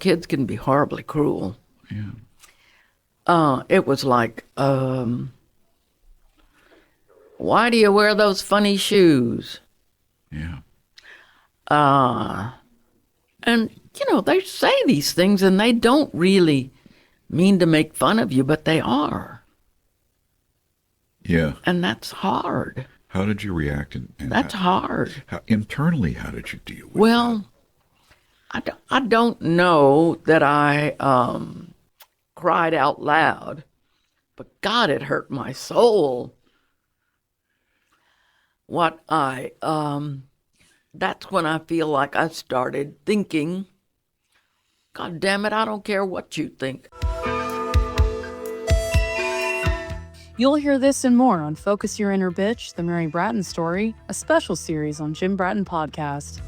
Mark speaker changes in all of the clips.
Speaker 1: Kids can be horribly cruel.
Speaker 2: Yeah.
Speaker 1: It was like, why do you wear those funny shoes?
Speaker 2: Yeah.
Speaker 1: And, they say these things and they don't really mean to make fun of you, but they are.
Speaker 2: Yeah.
Speaker 1: And that's hard.
Speaker 2: How did you react? And
Speaker 1: That's hard.
Speaker 2: internally, how did you deal with
Speaker 1: Well, I don't know that I cried out loud, but God, it hurt my soul. That's when I feel like I started thinking, God damn it, I don't care what you think.
Speaker 3: You'll hear this and more on Focus Your Inner Bitch, the Mary Bratton story, a special series on Jim Bratton Podcast.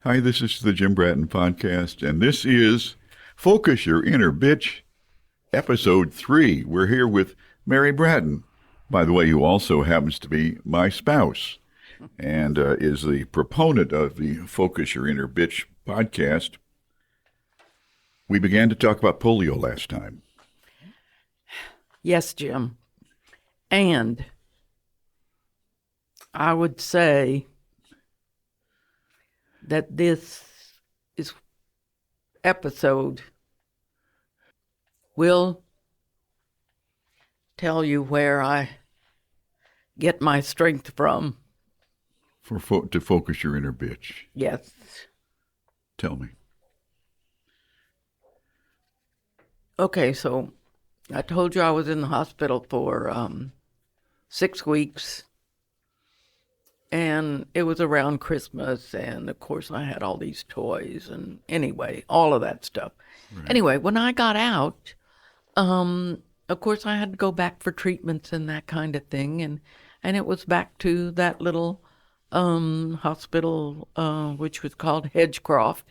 Speaker 2: Hi, this is the Jim Bratton Podcast, and this is Focus Your Inner Bitch, Episode 3. We're here with Mary Bratton, by the way, who also happens to be my spouse and is the proponent of the Focus Your Inner Bitch podcast. We began to talk about polio last time.
Speaker 1: Yes, Jim. And I would say that this episode will tell you where I get my strength from.
Speaker 2: To focus your inner bitch.
Speaker 1: Yes.
Speaker 2: Tell me.
Speaker 1: Okay, so I told you I was in the hospital for 6 weeks. And it was around Christmas, and of course I had all these toys, and anyway, all of that stuff. Right. Anyway, when I got out, of course I had to go back for treatments and that kind of thing, and it was back to that little hospital, which was called Hedgecroft.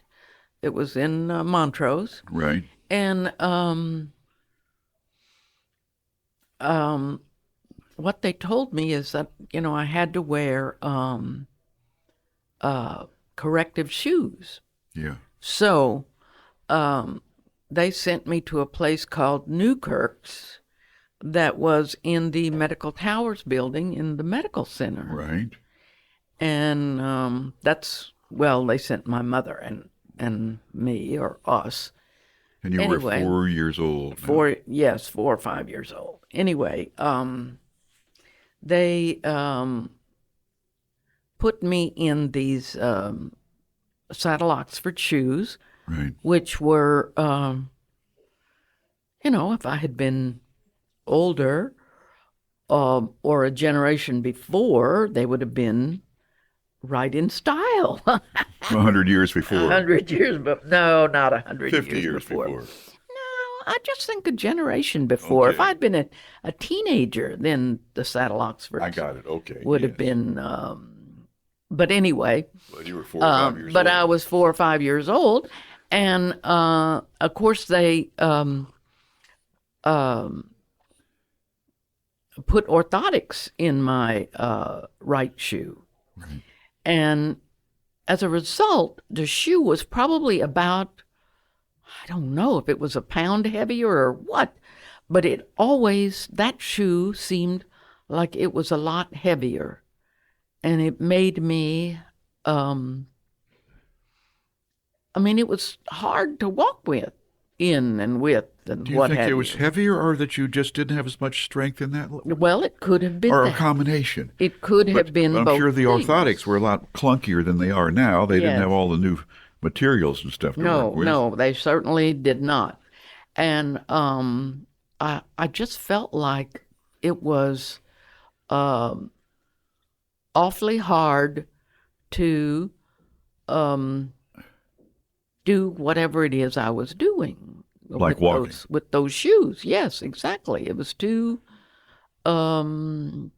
Speaker 1: It was in Montrose.
Speaker 2: Right.
Speaker 1: And what they told me is that, I had to wear corrective shoes.
Speaker 2: Yeah.
Speaker 1: So they sent me to a place called Newkirk's that was in the Medical Towers building in the medical center.
Speaker 2: Right.
Speaker 1: And they sent my mother and me, or us.
Speaker 2: And you were 4 years old.
Speaker 1: 4 or 5 years old. Anyway, they put me in these saddle Oxford shoes,
Speaker 2: right,
Speaker 1: which were, if I had been older or a generation before, they would have been right in style.
Speaker 2: 100 years before.
Speaker 1: 100 years, but no, not 100 years
Speaker 2: 50 years before.
Speaker 1: No, I just think a generation before.
Speaker 2: Okay.
Speaker 1: If I'd been a teenager, then the saddle Oxfords
Speaker 2: I got it. Okay.
Speaker 1: would have been. But anyway.
Speaker 2: Well, you were 4 or 5 years old.
Speaker 1: But I was 4 or 5 years old, and of course they put orthotics in my right shoe,
Speaker 2: right.
Speaker 1: And as a result, the shoe was probably about, I don't know if it was a pound heavier or what, but that shoe seemed like it was a lot heavier. And it made me, it was hard to walk with, in and with, and
Speaker 2: Do you
Speaker 1: what
Speaker 2: think
Speaker 1: have
Speaker 2: it was heavier, or that you just didn't have as much strength in that?
Speaker 1: Well, it could have been
Speaker 2: or
Speaker 1: that.
Speaker 2: A combination.
Speaker 1: It could have been
Speaker 2: I'm
Speaker 1: both
Speaker 2: sure the
Speaker 1: things.
Speaker 2: orthotics were a lot clunkier than they are now. They didn't
Speaker 1: Yes.
Speaker 2: have all the new materials and stuff to work with.
Speaker 1: No, they certainly did not. And I just felt like it was awfully hard to do whatever it is I was doing.
Speaker 2: Like walking.
Speaker 1: With those shoes. Yes, exactly. It was too clunky,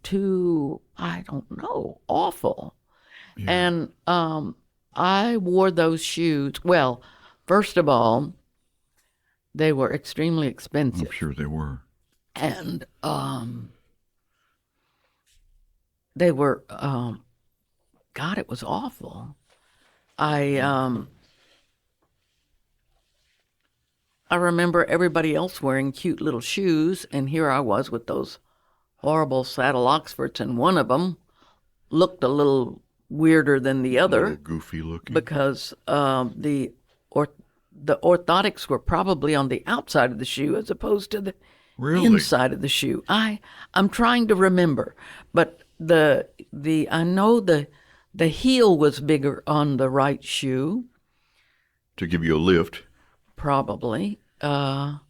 Speaker 1: too, I don't know, awful.
Speaker 2: Yeah.
Speaker 1: And I wore those shoes. Well, first of all, they were extremely expensive.
Speaker 2: I'm sure they were.
Speaker 1: And they were God, it was awful. I I remember everybody else wearing cute little shoes, and here I was with those horrible saddle Oxfords, and one of them looked a little weirder than the
Speaker 2: A little
Speaker 1: other
Speaker 2: goofy looking.
Speaker 1: because the orthotics were probably on the outside of the shoe as opposed to the
Speaker 2: Really?
Speaker 1: inside of the shoe. I'm trying to remember, but I know the heel was bigger on the right shoe,
Speaker 2: To give you a lift.
Speaker 1: probably. But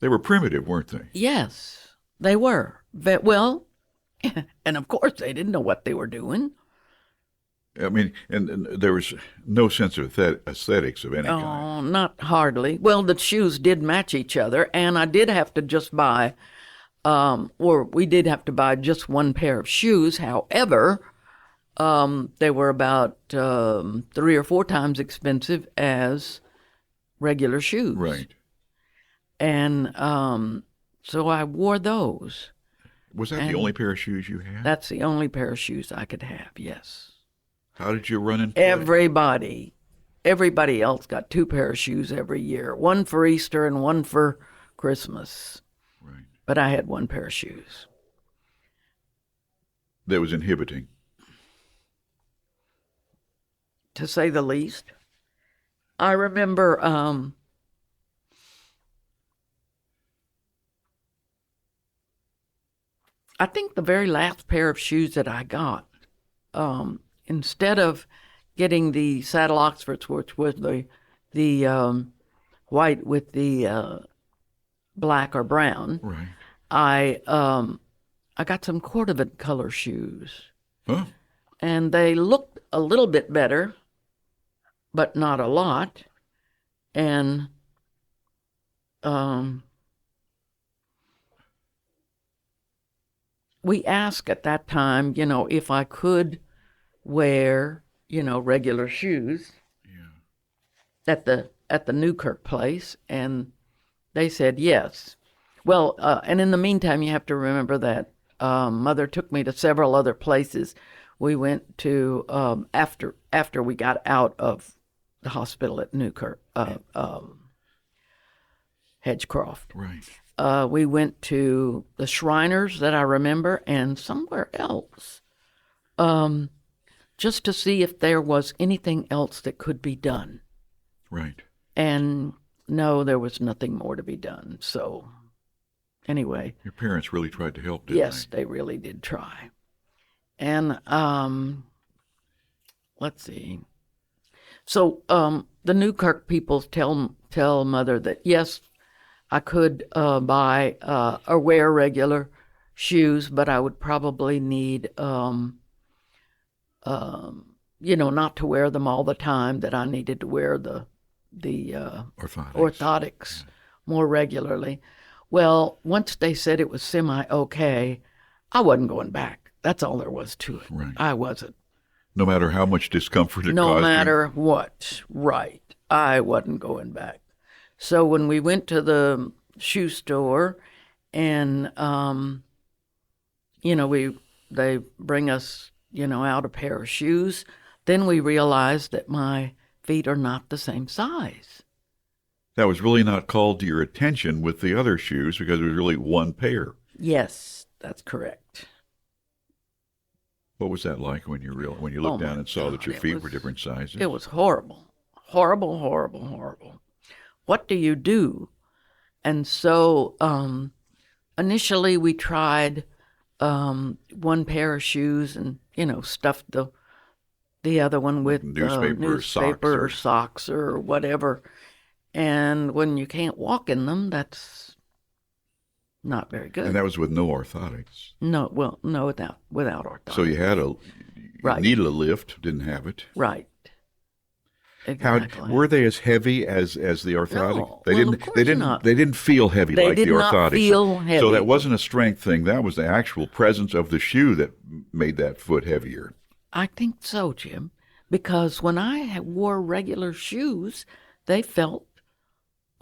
Speaker 2: They were primitive, weren't they?
Speaker 1: yes, they were. Well, and of course they didn't know what they were doing.
Speaker 2: I mean, and there was no sense of aesthetics of any kind.
Speaker 1: Oh, not hardly. Well, the shoes did match each other, and I did have to just buy, or we did have to buy just one pair of shoes. However, they were about 3 or 4 times expensive as regular shoes.
Speaker 2: Right.
Speaker 1: And so I wore those.
Speaker 2: Was that the
Speaker 1: And
Speaker 2: only pair of shoes you had?
Speaker 1: That's the only pair of shoes I could have, yes.
Speaker 2: How did you run into it?
Speaker 1: Everybody else got 2 pair of shoes every year, one for Easter and one for Christmas.
Speaker 2: Right.
Speaker 1: But I had 1 pair of shoes.
Speaker 2: That was inhibiting.
Speaker 1: To say the least. I remember I think the very last pair of shoes that I got, instead of getting the saddle Oxfords, which was the white with the black or brown,
Speaker 2: Right.
Speaker 1: I got some cordovan color shoes,
Speaker 2: Huh?
Speaker 1: and they looked a little bit better, but not a lot, and we asked at that time, if I could wear, regular shoes at the Newkirk place, and they said yes. Well, and in the meantime, you have to remember that Mother took me to several other places. We went to after we got out of the hospital at Newkirk, Hedgecroft.
Speaker 2: Right.
Speaker 1: We went to the Shriners that I remember, and somewhere else, just to see if there was anything else that could be done.
Speaker 2: Right.
Speaker 1: And no, there was nothing more to be done. So anyway,
Speaker 2: Your parents really tried to help, didn't
Speaker 1: yes, they really did try. And let's see. So the Newkirk people tell Mother that yes, I could buy or wear regular shoes, but I would probably need, not to wear them all the time. That I needed to wear the orthotics more regularly. Well, once they said it was semi-okay, I wasn't going back. That's all there was to it.
Speaker 2: Right.
Speaker 1: I wasn't.
Speaker 2: No matter how much discomfort it
Speaker 1: No
Speaker 2: caused
Speaker 1: matter what, right. I wasn't going back. So when we went to the shoe store and, they bring us, out a pair of shoes, then we realized that my feet are not the same size.
Speaker 2: That was really not called to your attention with the other shoes because it was really one pair.
Speaker 1: Yes, that's correct.
Speaker 2: What was that like when you
Speaker 1: Oh,
Speaker 2: looked
Speaker 1: my
Speaker 2: down and saw that
Speaker 1: God,
Speaker 2: your
Speaker 1: it
Speaker 2: feet
Speaker 1: was-
Speaker 2: were different sizes?
Speaker 1: It was horrible. Horrible, horrible, horrible. What do you do? And so initially we tried one pair of shoes and, stuffed the other one with
Speaker 2: Newspaper or
Speaker 1: socks or whatever. And when you can't walk in them, that's not very good.
Speaker 2: And that was with no orthotics.
Speaker 1: No, without orthotics.
Speaker 2: So you had
Speaker 1: Right.
Speaker 2: needed a lift, didn't have it.
Speaker 1: Right.
Speaker 2: How
Speaker 1: Exactly.
Speaker 2: were they as heavy as the orthotic?
Speaker 1: No.
Speaker 2: They
Speaker 1: Well,
Speaker 2: didn't.
Speaker 1: of course
Speaker 2: They didn't.
Speaker 1: not.
Speaker 2: They didn't feel heavy
Speaker 1: They
Speaker 2: like
Speaker 1: did
Speaker 2: the
Speaker 1: not
Speaker 2: orthotics.
Speaker 1: feel heavy.
Speaker 2: So that wasn't a strength thing. That was the actual presence of the shoe that made that foot heavier.
Speaker 1: I think so, Jim, because when I wore regular shoes, they felt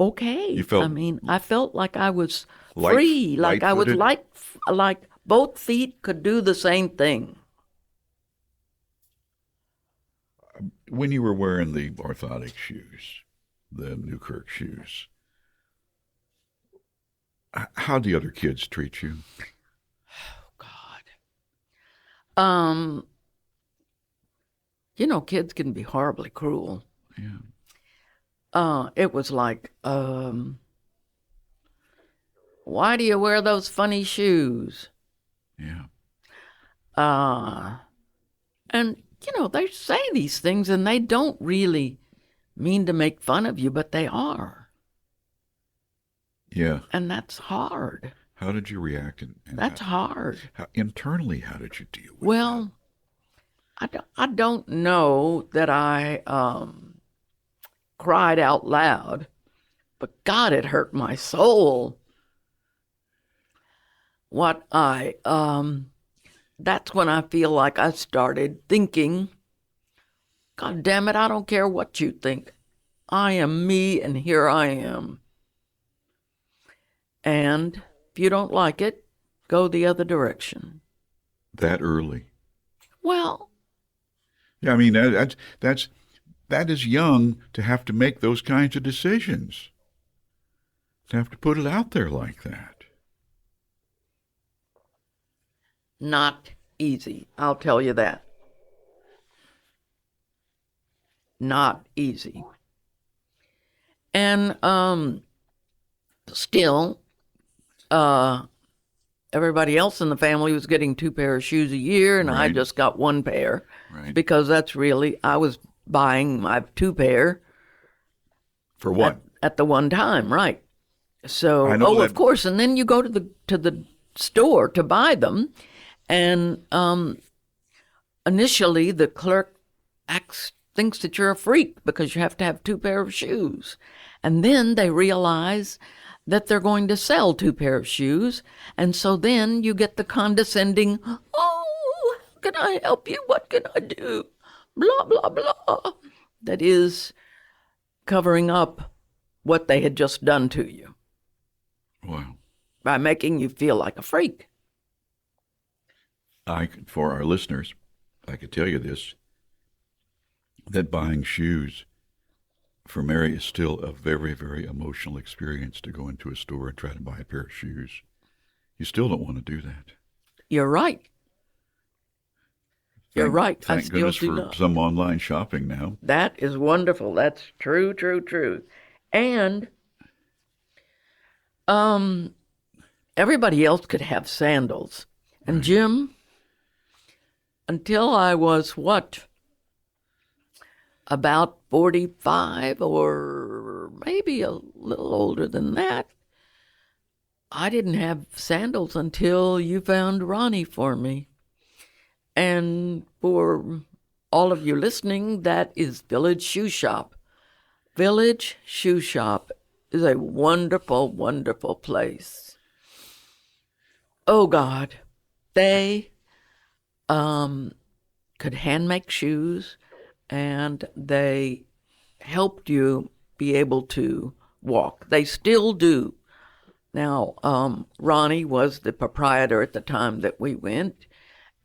Speaker 1: okay.
Speaker 2: You felt-
Speaker 1: I felt like I was
Speaker 2: Light-
Speaker 1: free, like I was
Speaker 2: light-footed?
Speaker 1: like both feet could do the same thing.
Speaker 2: when you were wearing the orthotic shoes, the Newkirk shoes, how do the other kids treat you?
Speaker 1: God. Kids can be horribly cruel.
Speaker 2: Yeah.
Speaker 1: It was like, why do you wear those funny shoes?
Speaker 2: Yeah.
Speaker 1: And, they say these things and they don't really mean to make fun of you, but they are.
Speaker 2: Yeah.
Speaker 1: And that's hard.
Speaker 2: How did you react? And
Speaker 1: That's hard.
Speaker 2: Internally, how did you deal with
Speaker 1: Well, I don't know that I cried out loud, but God, it hurt my soul. That's when I feel like I started thinking, God damn it, I don't care what you think. I am me and here I am. And if you don't like it, go the other direction.
Speaker 2: that early?
Speaker 1: Well,
Speaker 2: Yeah, I mean that is young to have to make those kinds of decisions. To have to put it out there like that.
Speaker 1: not easy, I'll tell you that. Not easy. And still, everybody else in the family was getting 2 pairs of shoes a year, and I
Speaker 2: Right.
Speaker 1: just got 1 pair
Speaker 2: Right.
Speaker 1: because that's really, I was buying my 2 pair
Speaker 2: For what?
Speaker 1: at the one time, right? So,
Speaker 2: I know
Speaker 1: of
Speaker 2: that-
Speaker 1: course, and then you go to the store to buy them, and initially the clerk thinks that you're a freak because you have to have 2 pair of shoes, and then they realize that they're going to sell 2 pair of shoes, and so then you get the condescending, "Oh, how can I help you? What can I do?" Blah blah blah. That is covering up what they had just done to you
Speaker 2: Wow.
Speaker 1: by making you feel like a freak.
Speaker 2: For our listeners, I could tell you this, that buying shoes for Mary is still a very, very emotional experience to go into a store and try to buy a pair of shoes. You still don't want to do that.
Speaker 1: You're right. You're right. I
Speaker 2: Thank
Speaker 1: still
Speaker 2: goodness
Speaker 1: do
Speaker 2: for
Speaker 1: not.
Speaker 2: some online shopping now.
Speaker 1: That is wonderful. That's true, true, true. And everybody else could have sandals. And Jim, until I was about 45 or maybe a little older than that, I didn't have sandals until you found Ronnie for me. And for all of you listening, that is Village Shoe Shop. Village Shoe Shop is a wonderful, wonderful place. Oh, God. They could hand make shoes, and they helped you be able to walk. They still do. Now, Ronnie was the proprietor at the time that we went,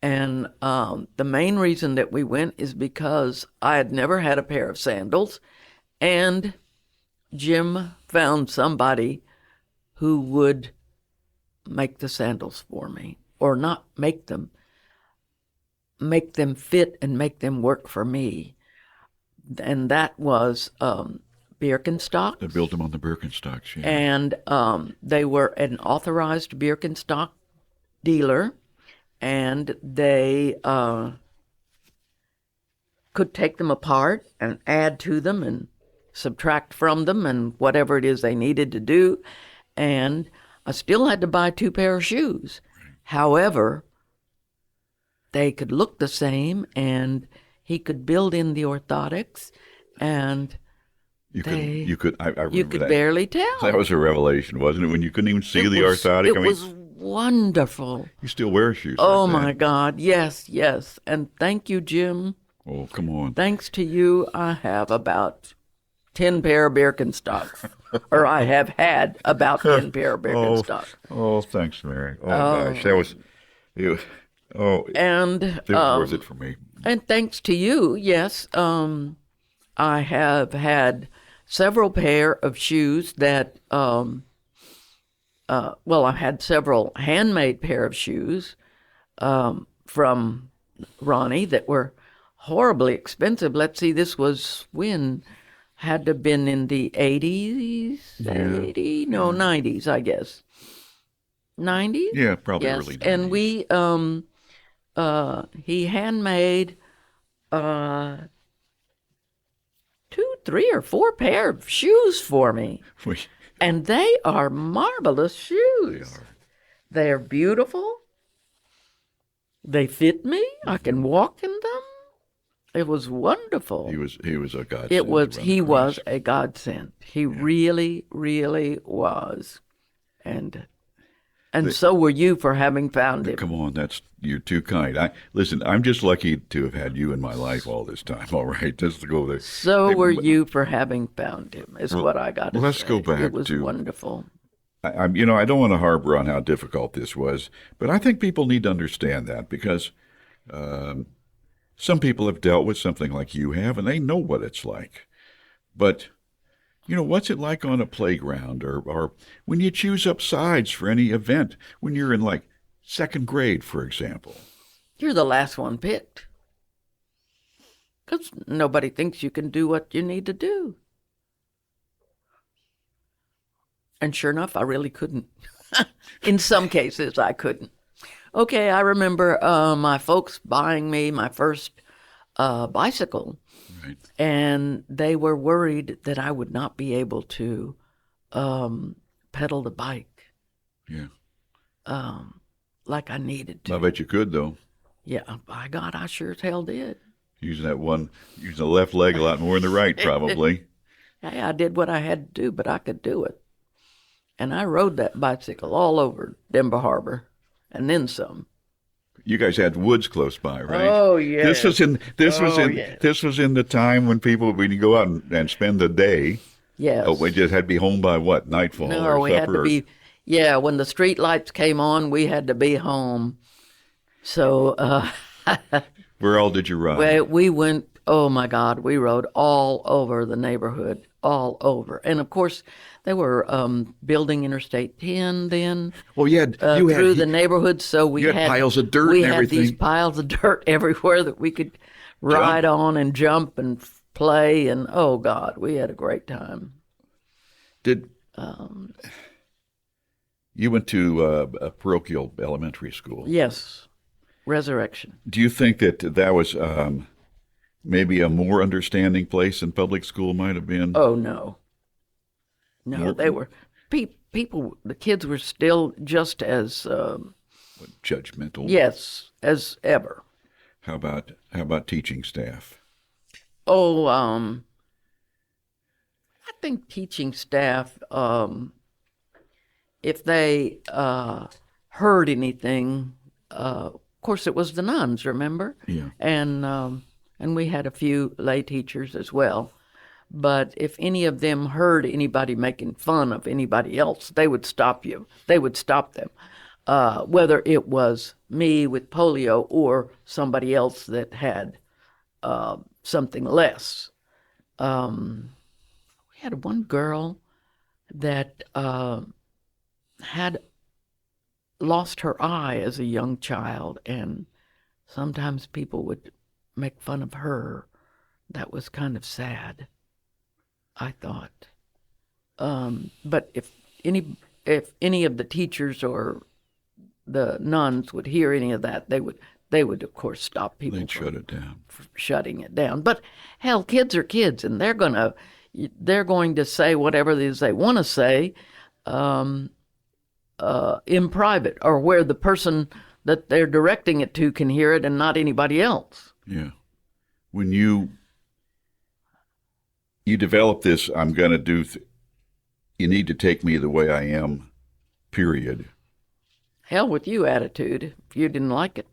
Speaker 1: and the main reason that we went is because I had never had a pair of sandals, and Jim found somebody who would make the sandals for me, or not make them fit and make them work for me. And that was Birkenstock.
Speaker 2: They built them on the Birkenstocks, yeah.
Speaker 1: And they were an authorized Birkenstock dealer, and they could take them apart and add to them and subtract from them and whatever it is they needed to do. And I still had to buy 2 pair of shoes. However, they could look the same, and he could build in the orthotics, and
Speaker 2: You could I remember
Speaker 1: you could
Speaker 2: that.
Speaker 1: barely tell.
Speaker 2: That was a revelation, wasn't it? When you couldn't even see the orthotic.
Speaker 1: It
Speaker 2: I mean,
Speaker 1: was wonderful.
Speaker 2: you still wear shoes
Speaker 1: Oh,
Speaker 2: like that.
Speaker 1: my God. Yes, yes. And thank you, Jim.
Speaker 2: Oh, come on.
Speaker 1: Thanks to you, I have about 10 pair of Birkenstocks. Or I have had about 10 pair of Birkenstocks.
Speaker 2: Oh, thanks, Mary. Oh, gosh. That was, you. Oh,
Speaker 1: And
Speaker 2: it was worth it for me.
Speaker 1: And thanks to you, yes, I have had several pair of shoes that, well, I've had several handmade pair of shoes from Ronnie that were horribly expensive. Let's see, this was when? Had to have been in the 80s, 80? No, 90s, I guess. 90s?
Speaker 2: Yeah, probably
Speaker 1: Yes,
Speaker 2: early 90s.
Speaker 1: and he handmade 2, 3, or 4 pair of shoes for me. And they are marvelous shoes. They're beautiful. They fit me. I can walk in them. It was wonderful.
Speaker 2: He was a godsend.
Speaker 1: He was a godsend. He really, really was. And so were you for having found him.
Speaker 2: Come on, you're too kind. Listen, I'm just lucky to have had you in my life all this time. All right, just to go there.
Speaker 1: So were you for having found him, is what I got to say.
Speaker 2: Let's go back
Speaker 1: It was
Speaker 2: to
Speaker 1: wonderful.
Speaker 2: I don't want to harbor on how difficult this was, but I think people need to understand that because some people have dealt with something like you have, and they know what it's like. But, what's it like on a playground or when you choose up sides for any event, when you're in, like, second grade, for example?
Speaker 1: You're the last one picked. Because nobody thinks you can do what you need to do. And sure enough, I really couldn't. In some cases, I couldn't. Okay, I remember my folks buying me my first bicycle,
Speaker 2: Right.
Speaker 1: and they were worried that I would not be able to pedal the bike
Speaker 2: Yeah.
Speaker 1: like I needed to.
Speaker 2: I bet you could, though.
Speaker 1: Yeah, by God, I sure as hell did.
Speaker 2: Using the left leg a lot more than the right, probably.
Speaker 1: Hey, I did what I had to do, but I could do it. And I rode that bicycle all over Denver Harbor, and then some.
Speaker 2: You guys had woods close by, right?
Speaker 1: Oh yeah.
Speaker 2: This was in the time when you go out and spend the day.
Speaker 1: Yes.
Speaker 2: Oh, we just had to be home by what, nightfall
Speaker 1: No,
Speaker 2: or
Speaker 1: we
Speaker 2: supper?
Speaker 1: had to be. Yeah, when the street lights came on, we had to be home. So
Speaker 2: Where all did you ride?
Speaker 1: we went. Oh my God, we rode all over the neighborhood, all over. And of course, they were building Interstate 10 then.
Speaker 2: Well, you had
Speaker 1: through the neighborhood, so we
Speaker 2: had piles of dirt
Speaker 1: we
Speaker 2: and
Speaker 1: had these
Speaker 2: everything.
Speaker 1: piles of dirt everywhere that we could ride on and jump and play. And oh God, we had a great time.
Speaker 2: Did you went to a parochial elementary school?
Speaker 1: Yes, Resurrection.
Speaker 2: Do you think that was maybe a more understanding place than public school might have been?
Speaker 1: Oh no,
Speaker 2: More-
Speaker 1: they were people. The kids were still just as
Speaker 2: Judgmental.
Speaker 1: yes as ever.
Speaker 2: How about teaching staff?
Speaker 1: Oh, I think teaching staff, if they heard anything, of course it was the nuns, remember?
Speaker 2: Yeah.
Speaker 1: And we had a few lay teachers as well. But if any of them heard anybody making fun of anybody else, they would stop you. They would stop them, whether it was me with polio or somebody else that had something less. We had one girl that had lost her eye as a young child, and sometimes people would make fun of her. That was kind of sad, I thought. But if any of the teachers or the nuns would hear any of that, they would of course stop people.
Speaker 2: They'd shut it down.
Speaker 1: Shutting it down. But hell, kids are kids, and they're going to say whatever it is they want to say in private, or where the person that they're directing it to can hear it and not anybody else.
Speaker 2: Yeah. When you develop this, I'm going to do, you need to take me the way I am, period.
Speaker 1: Hell with you attitude, if you didn't like it.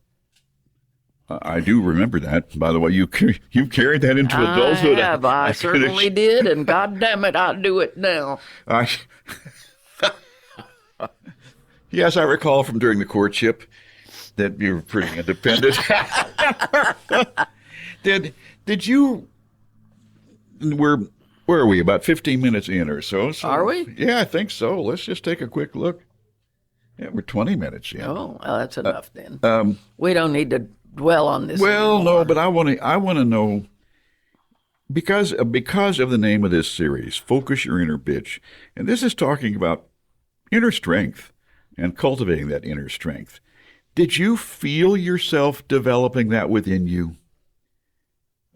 Speaker 2: I do remember that. By the way, you carried that into adulthood.
Speaker 1: I have. I certainly did, and God damn it, I do it now.
Speaker 2: Yes, I recall from during the courtship that you were pretty independent. Did you? Where are we? About 15 minutes in or so.
Speaker 1: Are we?
Speaker 2: Yeah, I think so. Let's just take a quick look. Yeah, we're 20 minutes in.
Speaker 1: Oh, well, that's enough then. We don't need to dwell on this
Speaker 2: Well,
Speaker 1: anymore.
Speaker 2: no, but I want to know because of the name of this series, Focus Your Inner Bitch, and this is talking about inner strength and cultivating that inner strength. Did you feel yourself developing that within you?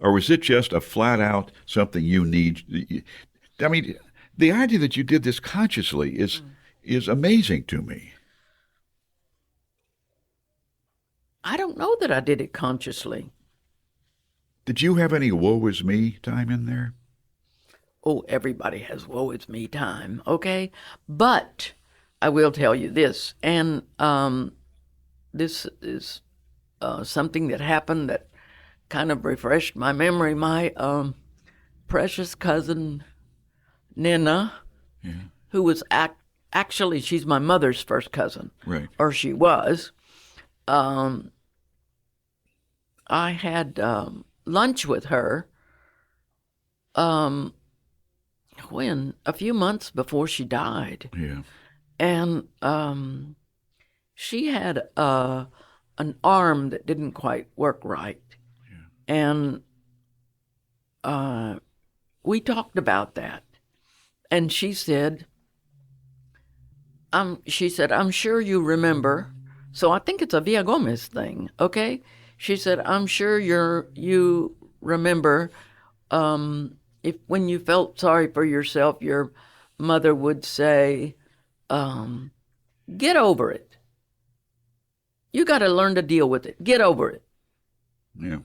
Speaker 2: Or was it just a flat out something you need? I mean, the idea that you did this consciously is amazing to me.
Speaker 1: I don't know that I did it consciously.
Speaker 2: Did you have any woe is me time in there?
Speaker 1: Oh, everybody has woe is me time, okay? But I will tell you this, and this is something that happened that kind of refreshed my memory. My precious cousin Nina, who was actually, she's my mother's first cousin,
Speaker 2: Right.
Speaker 1: or she was. I had lunch with her when a few months before she died,
Speaker 2: Yeah.
Speaker 1: and she had an arm that didn't quite work right, and we talked about that, and she said, "I'm sure you remember." So I think it's a Villa Gomez thing, okay? She said, "I'm sure you remember if when you felt sorry for yourself, your mother would say, get over it. You got to learn to deal with it. Get over it."
Speaker 2: Yeah.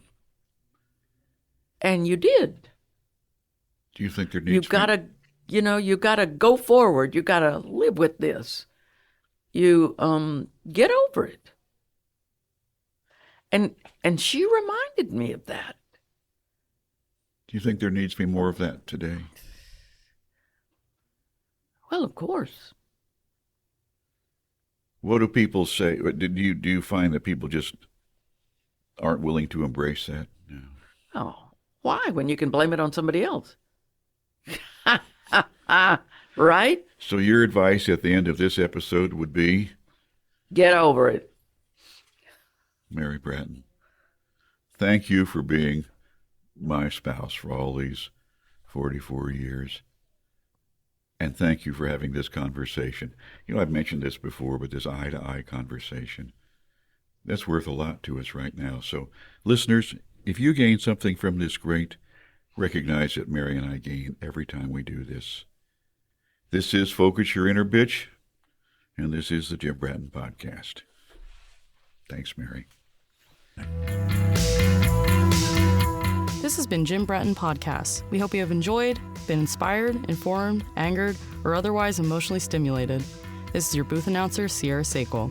Speaker 1: And you did.
Speaker 2: Do you think there needs
Speaker 1: You got to go forward. You got to live with this. You get over it. And she reminded me of that.
Speaker 2: Do you think there needs to be more of that today?
Speaker 1: Well, of course.
Speaker 2: What do people say? Do you find that people just aren't willing to embrace that? No.
Speaker 1: Oh, why? When you can blame it on somebody else. Right?
Speaker 2: So your advice at the end of this episode would be,
Speaker 1: Get over it.
Speaker 2: Mary Bratton, thank you for being my spouse for all these 44 years. And thank you for having this conversation. You know, I've mentioned this before, but this eye-to-eye conversation, that's worth a lot to us right now. So, listeners, if you gain something from this great, recognize that Mary and I gain every time we do this. This is Focus Your Inner Bitch, and this is the Jim Bratton Podcast. Thanks, Mary.
Speaker 3: This has been Jim Bratton Podcast. We hope you have enjoyed, been inspired, informed, angered, or otherwise emotionally stimulated. This is your booth announcer, Sierra Sakel.